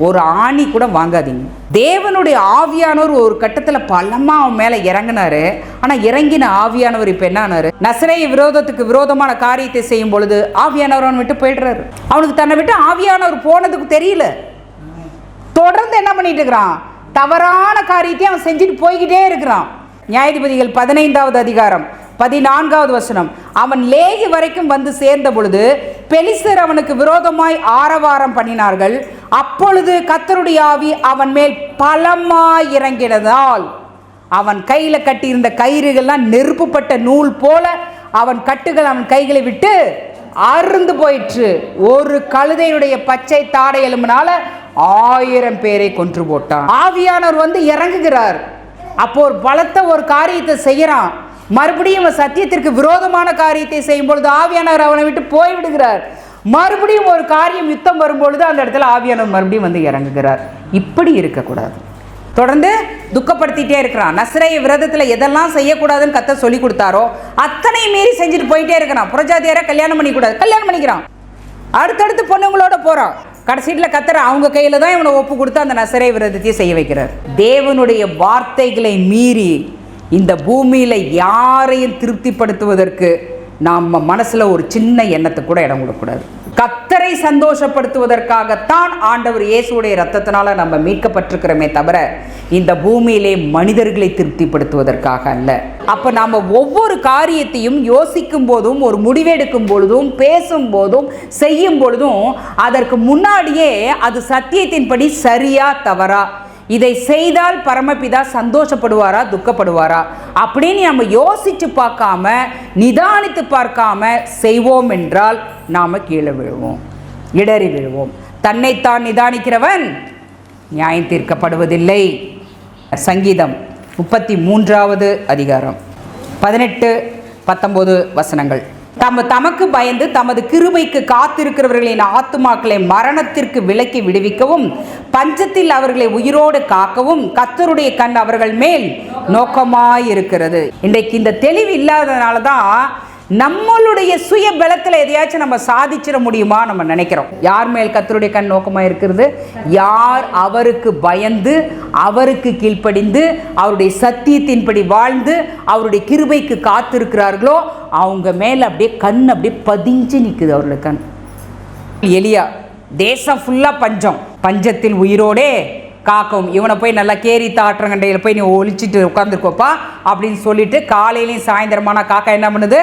ஒரு ஆணி கூட வாங்காதீங்க. தேவனுடைய ஆவியானவர் ஒரு கட்டத்தில் பலமாக அவன் மேலே இறங்கினாரு. ஆனால் இறங்கின ஆவியானவர் இப்போ என்ன ஆனாரு? நசரேய விரோதத்துக்கு விரோதமான காரியத்தை செய்யும் பொழுது ஆவியானவர் அவன் விட்டு போயிடுறாரு. அவனுக்கு தன்னை விட்டு ஆவியானவர் போனதுக்கு தெரியல. தொடர்ந்து என்ன பண்ணிட்டு இருக்கிறான்? தவறான காரியத்தை அவன் செஞ்சுட்டு போய்கிட்டே இருக்கிறான். நியாயாதிபதிகள் 15வது அதிகாரம் 14வது வசனம். அவன் லேகி வரைக்கும் வந்து சேர்ந்த பொழுது பெலிஸ்தர் அவனுக்கு விரோதமாய் ஆரவாரம் பண்ணினார்கள். அப்பொழுது கர்த்தருடைய ஆவி அவன் மேல் பலமாய் இறங்கினதால் அவன் கையில கட்டியிருந்த கயிறுகள்லாம் நெருப்புப்பட்ட நூல் போல அவன் கட்டுகள் அவன் கைகளை விட்டு அருந்து போயிற்று. ஒரு கழுதையுடைய பச்சை தாடை எலும்பினால 1000 பேரை கொன்று போட்டான். ஆவியானவர் வந்து இறங்குகிறார். அப்போ ஒரு பலத்த ஒரு காரியத்தை செய்யறான். மறுபடியும் சத்தியத்திற்கு விரோதமான காரியத்தை செய்யும் பொழுது ஆவியானவர் அவனை விட்டு போய்விடுகிறார். மறுபடியும் ஒரு காரியம் யுத்தம் வரும்பொழுது அந்த இடத்துல ஆவியானவர் மறுபடியும் வந்து இறங்குகிறார். இப்படி இருக்கக்கூடாது. தொடர்ந்து துக்கப்படுத்திட்டே இருக்கிறான். நசரேய விரதத்தில் எதெல்லாம் செய்யக்கூடாதுன்னு கர்த்தர் சொல்லி கொடுத்தாரோ அத்தனை மீறி செஞ்சுட்டு போயிட்டே இருக்கிறான். புறஜாதியாரை கல்யாணம் பண்ணிக்கூடாது, கல்யாணம் பண்ணிக்கிறான். அடுத்தடுத்து பொண்ணுங்களோட போறான். கடைசியில் கர்த்தர் அவங்க கையில தான் இவனை ஒப்பு கொடுத்து அந்த நசரேய விரதத்தை செய்ய வைக்கிறார். தேவனுடைய வார்த்தைகளை மீறி இந்த பூமியில யாரையும் திருப்திப்படுத்துவதற்கு நம்ம மனசுல ஒரு சின்ன எண்ணத்தை கூட இடம் கொடுக்கக்கூடாது. கர்த்தரை சந்தோஷப்படுத்துவதற்காகத்தான் ஆண்டவர் இயேசுடைய ரத்தத்தினால நம்ம மீட்கப்பட்டிருக்கிறோமே தவிர இந்த பூமியிலே மனிதர்களை திருப்திப்படுத்துவதற்காக அல்ல. அப்ப நாம ஒவ்வொரு காரியத்தையும் யோசிக்கும் போதும் ஒரு முடிவெடுக்கும் பொழுதும் பேசும் போதும் செய்யும் பொழுதும் அதற்கு முன்னாடியே அது சத்தியத்தின்படி சரியா தவறா, இதை செய்தால் பரமபிதா சந்தோஷப்படுவாரா துக்கப்படுவாரா அப்படின்னு நம்ம யோசிச்சு பார்க்காம நிதானித்து பார்க்காம செய்வோம் என்றால் நாம கீழே விழுவோம், இடறி விழுவோம். தன்னைத்தான் நிதானிக்கிறவன் நியாயம் தீர்க்கப்படுவதில்லை. சங்கீதம் 33வது அதிகாரம் 18-19 வசனங்கள். தமக்கு பயந்து தமது கிருபைக்கு காத்திருக்கிறவர்களின் ஆத்துமாக்களை மரணத்திற்கு விலக்கி விடுவிக்கவும் பஞ்சத்தில் அவர்களை உயிரோடு காக்கவும் கர்த்தருடைய கண் அவர்கள் மேல் நோக்கமாயிருக்கிறது. இன்றைக்கு இந்த தெளிவு இல்லாததுனால தான் நம்மளுடைய சுய பலத்தில் எதையாச்சும் நம்ம சாதிச்சிட முடியுமா நம்ம நினைக்கிறோம். யார் மேல் கர்த்தருடைய கண் நோக்கமாக இருக்கிறது? யார் அவருக்கு பயந்து அவருக்கு கீழ்ப்படிந்து அவருடைய சத்தியத்தின்படி வாழ்ந்து அவருடைய கிருபைக்கு காத்திருக்கிறார்களோ அவங்க மேல அப்படியே கண் அப்படியே பதிஞ்சு நிற்குது அவருடைய கண். எலியா தேசம் ஃபுல்லா பஞ்சம், பஞ்சத்தில் உயிரோடே காக்கும். இவனை போய் நல்லா கேரி தாற்றங்கண்டையில் போய் நீ ஒழிச்சிட்டு உட்காந்துருக்கோப்பா அப்படின்னு சொல்லிட்டு காலையிலையும் சாயந்தரமான காக்கா என்ன பண்ணுது?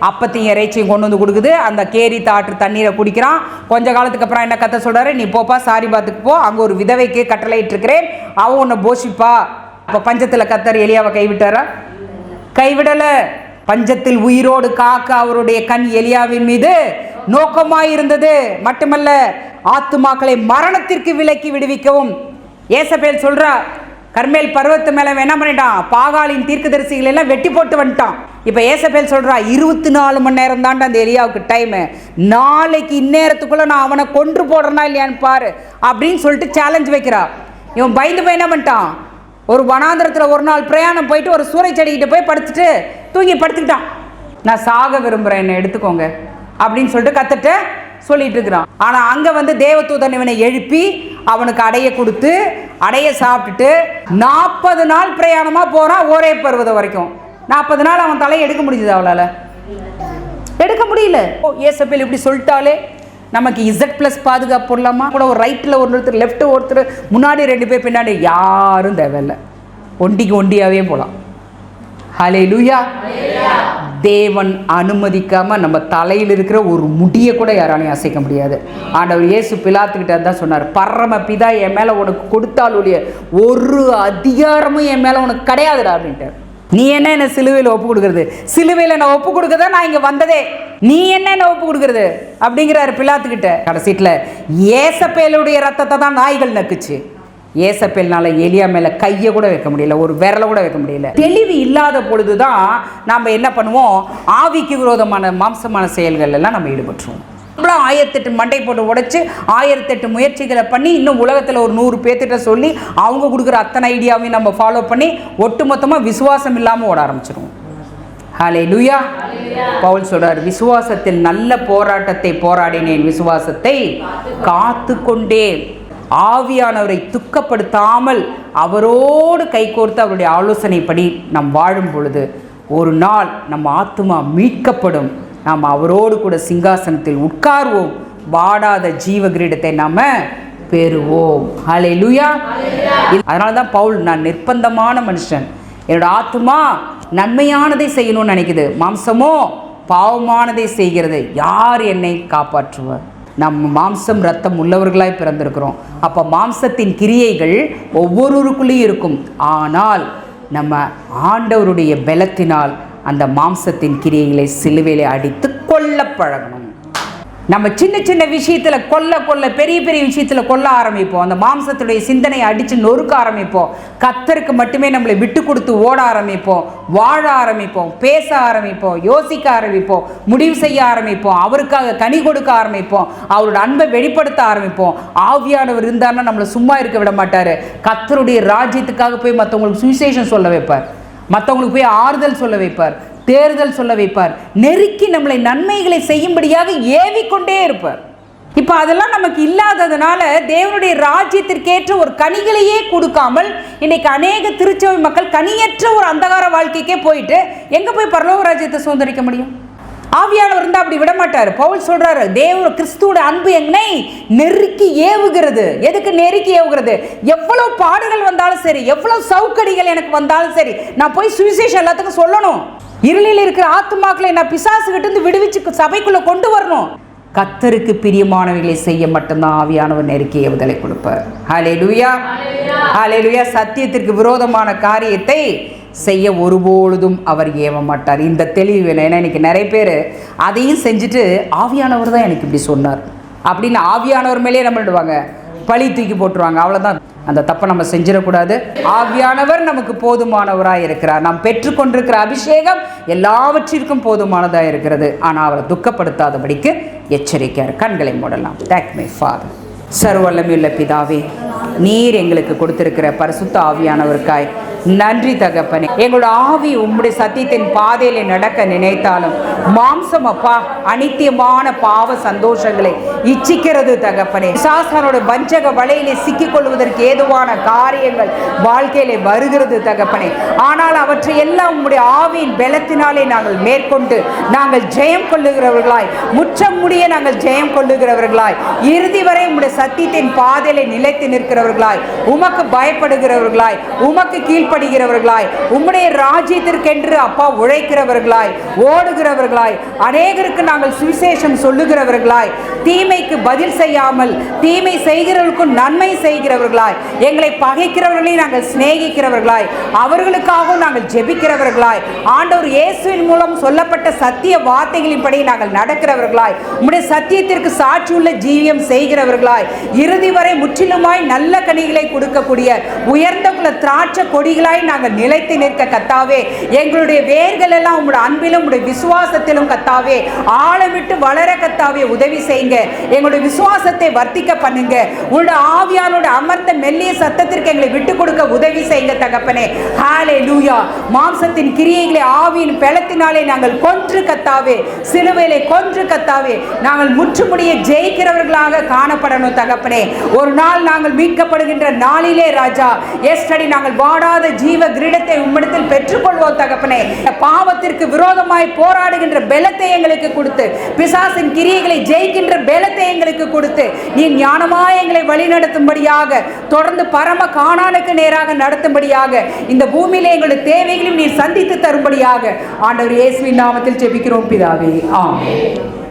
அப்பத்தையும் இறைச்சியும் கொண்டு வந்து கொடுக்குது. அந்த கேரி தாற்று தண்ணீரை குடிக்கிறான். கொஞ்ச காலத்துக்கு அப்புறம் என்ன கத்த சொல்றாரு? நீ போப்பா சாரிபாத்துக்கு போ, அங்கே ஒரு விதவைக்கு கட்டளையிட்டு இருக்கிறேன், அவன் உன்னை போஷிப்பா. அப்போ பஞ்சத்தில் கத்தர் எலியாவை கைவிட்டாரா? கைவிடலை. பஞ்சத்தில் உயிரோடு காக்க அவருடைய கண் எலியாவின் மீது நோக்கமாயிருந்தது. மட்டுமல்ல, ஆத்துமாக்களை மரணத்திற்கு விலக்கி விடுவிக்கவும். ஏசபேல் சொல்றா, கர்மேல் பர்வத்து மேல என்ன பண்ணிட்டான், பாகாலின் தீர்க்கதரிசிகள் எல்லாம் வெட்டி போட்டு வந்துட்டான். இப்ப ஏசபேல் சொல்றா, 24 மணி நேரம் தாண்டா அந்த எலியாவுக்கு டைம், நாளைக்கு இந்நேரத்துக்குள்ள நான் அவனை கொன்று போடுறனா இல்லையான்னு பாரு அப்படின்னு சொல்லிட்டு சேலஞ்ச் வைக்கிறா. இவன் பயந்து போய் என்ன பண்ணிட்டான், ஒரு வனாந்திரத்தில் ஒரு நாள் பிரயாணம் போயிட்டு ஒரு சூறை செடிக்கிட்ட போய் படுத்துட்டு தூங்கி படுத்துக்கிட்டான். நான் சாக விரும்புகிறேன், என்னை எடுத்துக்கோங்க அப்படின்னு சொல்லிட்டு கத்துட்டு சொல்லிட்டு இருக்கிறான். ஆனால் அங்கே தேவதூதன் இவனை எழுப்பி அவனுக்கு அடைய கொடுத்து அடைய சாப்பிட்டுட்டு 40 நாள் பிரயாணமாக போகிறான், ஒரே பருவதம் வரைக்கும். 40 நாள் அவன் தலையை எடுக்க முடிஞ்சது, அவளால் எடுக்க முடியல. ஏசபேல் இப்படி சொல்லிட்டாலே நமக்கு Z+ பாதுகாப்பு போடலாமா கூட, ஒரு ரைட்டில் ஒருத்தர் லெஃப்ட் ஒருத்தர் முன்னாடி 2 பேர் பின்னாடி யாரும் தேவையில்லை, ஒண்டியாவே போகலாம். ஹல்லேலூயா. தேவன் அனுமதிக்காம நம்ம தலையில் இருக்கிற ஒரு முடியை கூட யாராலையும் அசைக்க முடியாது. ஆண்டவர் இயேசு பிலாத்துக்கிட்ட தான் சொன்னார், பரம பிதா என் மேலே உனக்கு கொடுத்தாலுடைய ஒரு அதிகாரமும் என் மேலே உனக்கு கிடையாதுடா அப்படின்ட்டு. நீ என்ன சிலுவையில் ஒப்பு கொடுக்கறது, சிலுவையில் நான் ஒப்பு கொடுக்கதான் நான் இங்கே வந்ததே, நீ என்ன ஒப்பு கொடுக்கறது அப்படிங்கிறாரு பிலாத்துக்கிட்ட. கடைசீட்டில் ஏசபேலுடைய ரத்தத்தை தான் நாய்கள் நக்குச்சு. ஏசபேல்னால எலியா மேலே கையை கூட வைக்க முடியல, ஒரு விரலை கூட வைக்க முடியல. தெளிவு இல்லாத பொழுது தான் நாம் என்ன பண்ணுவோம், ஆவிக்கு விரோதமான மாம்சமான செயல்கள் எல்லாம் நம்ம ஈடுபட்டுருவோம். 1008 மண்டை போட்டு உடைச்சு 1008 முயற்சிகளை பண்ணி இன்னும் உலகத்தில் ஒரு 100 பேர்த்திட்ட சொல்லி அவங்க கொடுக்குற அத்தனை ஐடியாவையும் நம்ம ஃபாலோ பண்ணி ஒட்டுமொத்தமாக விசுவாசம் இல்லாமல் ஓட ஆரம்பிச்சிருவோம். ஹல்லேலூயா. பவுல் சொல்றார், விசுவாசத்தில் நல்ல போராட்டத்தை போராடினேன், விசுவாசத்தை காத்து கொண்டேன். ஆவியானவரை துக்கப்படுத்தாமல் அவரோடு கைகோர்த்து அவருடைய ஆலோசனைப்படி நாம் வாழும் பொழுது ஒரு நாள் நம்ம ஆத்துமா மீட்கப்படும், நாம் அவரோடு கூட சிங்காசனத்தில் உட்கார்வோம், வாடாத ஜீவ கிரீடத்தை நாம் பெறுவோம். ஹல்லேலூயா. அதனால தான் பவுல், நான் நிர்பந்தமான மனுஷன், என்னோட ஆத்துமா நன்மையானதை செய்யணும்னு நினைக்குது, மாம்சமோ பாவமானதை செய்கிறது, யார் என்னை காப்பாற்றுவார்? நம்ம மாம்சம் ரத்தம் உள்ளவர்களாய் பிறந்திருக்கிறோம். அப்போ மாம்சத்தின் கிரியைகள் ஒவ்வொருவருக்குள்ளேயும் இருக்கும். ஆனால் நம்ம ஆண்டவருடைய பலத்தினால் அந்த மாம்சத்தின் கிரியைகளை சிலுவையிலே அடித்து கொல்ல பழகணும். நம்ம சின்ன சின்ன விஷயத்தில் கொல்ல பெரிய பெரிய விஷயத்தில் கொல்ல ஆரம்பிப்போம். அந்த மாம்சத்துடைய சிந்தனையை அடித்து நொறுக்க ஆரம்பிப்போம். கர்த்தருக்கு மட்டுமே நம்மளை விட்டு கொடுத்து ஓட ஆரம்பிப்போம், வாழ ஆரம்பிப்போம், பேச ஆரம்பிப்போம், யோசிக்க ஆரம்பிப்போம், முடிவு செய்ய ஆரம்பிப்போம், அவருக்காக கனி கொடுக்க ஆரம்பிப்போம், அவரோட அன்பை வெளிப்படுத்த ஆரம்பிப்போம். ஆவியானவர் இருந்தாருன்னா நம்மளை சும்மா இருக்க விட மாட்டார். கர்த்தருடைய ராஜ்யத்துக்காக போய் மற்றவங்களுக்கு சுவிசேஷம் சொல்ல வைப்பார், மற்றவங்களுக்கு போய் ஆறுதல் சொல்ல வைப்பார், தேர்தல் சொல்ல வைப்பார், நெருக்கி நம்மளை நன்மைகளை செய்யும்படியாக ஏவிக்கொண்டே இருப்பார். இப்போ அதெல்லாம் நமக்கு இல்லாததுனால தேவனுடைய ராஜ்யத்திற்கேற்ற ஒரு கனிகளையே கொடுக்காமல் இன்னைக்கு அநேக திருச்சபை மக்கள் கனியற்ற ஒரு அந்தகார வாழ்க்கைக்கே போயிட்டு எங்கே போய் பரலோக ராஜ்யத்தை சுதந்திரிக்க முடியும்? ஆவியானவர் இருந்தால் அப்படி விட மாட்டார். பவுல் சொல்றாரு, தேவ கிறிஸ்துவோட அன்பு என்னை நெருக்கி ஏவுகிறது. எதுக்கு நெருக்கி ஏவுகிறது? எவ்வளவு பாடுகள் வந்தாலும் சரி, எவ்வளவு சவுக்கடிகள் எனக்கு வந்தாலும் சரி, நான் போய் சுவிசேஷம் எல்லாத்துக்கும் சொல்லணும். இருளில் இருக்கிற ஆத்துமாக்களை நான் பிசாசுகிட்ட இருந்து விடுவிச்சு சபைக்குள்ள கொண்டு வரணும். கர்த்தருக்கு பிரியமானவைகளை செய்ய மட்டும்தான் ஆவியானவர் நெருக்கி ஏவுதலை கொடுப்பார். ஹல்லேலூயா. ஹல்லேலூயா. சத்தியத்திற்கு விரோதமான காரியத்தை செய்ய ஒருபொழுதும் அவர் ஏவ மாட்டார். இந்த தெளிவு வேணும். ஏன்னா இன்னைக்கு நிறைய பேர் அதையும் செஞ்சுட்டு ஆவியானவர் தான் எனக்கு இப்படி சொன்னார் அப்படின்னு ஆவியானவர் மேலேயே நம்மளுடுவாங்க, பழி தூக்கி போட்டுருவாங்க. அவ்வளோதான். அந்த தப்பை நம்ம செஞ்சிடக்கூடாது. ஆவியானவர் நமக்கு போதுமானவராக இருக்கிறார். நாம் பெற்றுக்கொண்டிருக்கிற அபிஷேகம் எல்லாவற்றிற்கும் போதுமானதாக இருக்கிறது. ஆனால் அவரை துக்கப்படுத்தாதபடிக்கு எச்சரிக்கையார். கண்களை மூடலாம். Thank my father. சர்வவல்லமையுள்ள பிதாவே, நீர் எங்களுக்கு கொடுத்திருக்கிற பரிசுத்த ஆவியானவருக்காய் நன்றி தகப்பனே. எங்களோட ஆவி உம்முடைய சத்தியத்தின் பாதையில நடக்க நினைத்தாலும் மாம்சம் அப்பா அனித்தியமான பாவ சந்தோஷங்களை இச்சிக்கிறது தகப்பனே. சாசானோட வஞ்சக வலையிலே சிக்கிக் கொள்வதற்கு ஏதுவான காரியங்கள் வாழ்க்கையிலே வருகிறது தகப்பனே. ஆனால் அவற்றை எல்லாம் உம்முடைய ஆவியின் பலத்தினாலே நாங்கள் மேற்கொண்டு நாங்கள் ஜெயம் கொள்ளுகிறவர்களாய், முற்றம் முடிய நாங்கள் ஜெயம் கொள்ளுகிறவர்களாய், இறுதி வரை உம்முடைய சத்தியத்தின் பாதையிலே நிலைத்து நிற்கிறவர்களாய், உமக்கு பயப்படுகிறவர்களாய், உமக்கு கீழ்ப்ப கீழ்ப்படுகிறவர்களாய், உம்முடைய ராஜ்யத்திற்கென்று அப்பா உழைக்கிறவர்களாய், ஓடுகிறவர்களாய், அநேகருக்கு நாங்கள் சுவிசேஷம் சொல்லுகிறவர்களாய், தீமைக்கு பதில் செய்யாமல் தீமை செய்கிறவர்களுக்கும் நன்மை செய்கிறவர்களாய், எங்களை பகைக்கிறவர்களை நாங்கள் சிநேகிக்கிறவர்களாய், அவர்களுக்காகவும் நாங்கள் ஜெபிக்கிறவர்களாய், ஆண்டவர் இயேசுவின் மூலம் சொல்லப்பட்ட சத்திய வார்த்தைகளின்படி நாங்கள் நடக்கிறவர்களாய், உம்முடைய சத்தியத்திற்கு சாட்சியுள்ள ஜீவியம் செய்கிறவர்களாய், இறுதி வரை முற்றிலுமாய் நல்ல கனிகளை கொடுக்கக்கூடிய உயர்ந்த குல திராட்சை கொடிகளாய் நாங்கள் நிலைத்து நிற்க கத்தாவே, எங்களுடைய வேர்கள் எல்லாம் உங்களுடைய அன்பிலும் உங்களுடைய விசுவாசத்திலும் கத்தாவே ஆழமிட்டு வளர கத்தாவே உதவி செய்யுங்க. எங்களுடைய விசுவாசத்தை வர்த்திக்க பண்ணுங்க. உங்களுடைய ஆவியானோட அமர்ந்த மெல்லிய சத்தத்திற்கு எங்களை விட்டு கொடுக்க உதவி செய்யுங்க தகப்பனே. ஹல்லேலூயா. மாம்சத்தின் கிரியைகளை ஆவியின் பலத்தினாலே நாங்கள் கொன்று கத்தாவே, சிலுவையிலே கொன்று கத்தாவே நாங்கள் முற்றுமுடிய ஜெயிக்கிறவர்களாக காணப்படணும் தகப்பனே. ஒரு நாள் நாங்கள் மீட்கப்படுகின்ற நாளிலே ராஜா எஸ்டடி நாங்கள் வாடாத ஜீவ கிரீடத்தை உம்மிடத்தில் பெற்றுக்கொள்வோம் தகப்பனே. பாவத்திற்கு விரோதமாய் போராடுகின்ற பலத்தை எங்களுக்கு கொடுத்து, பிசாசின் கிரியைகளை ஜெயிக்கின்ற பலத்தை எங்களுக்கு கொடுத்து, நீ ஞானமாய் எங்களை வழிநடத்தும்படியாக, தொடர்ந்து பரம கானானுக்கு நேராக நடத்தும்படியாக, இந்த பூமியிலே எங்களுடைய தேவைகளையும் நீ சந்தித்து தரும்படியாக ஆண்டவர் இயேசுவின் நாமத்தில் ஜெபிக்கிறோம் பிதாவே. ஆமென்.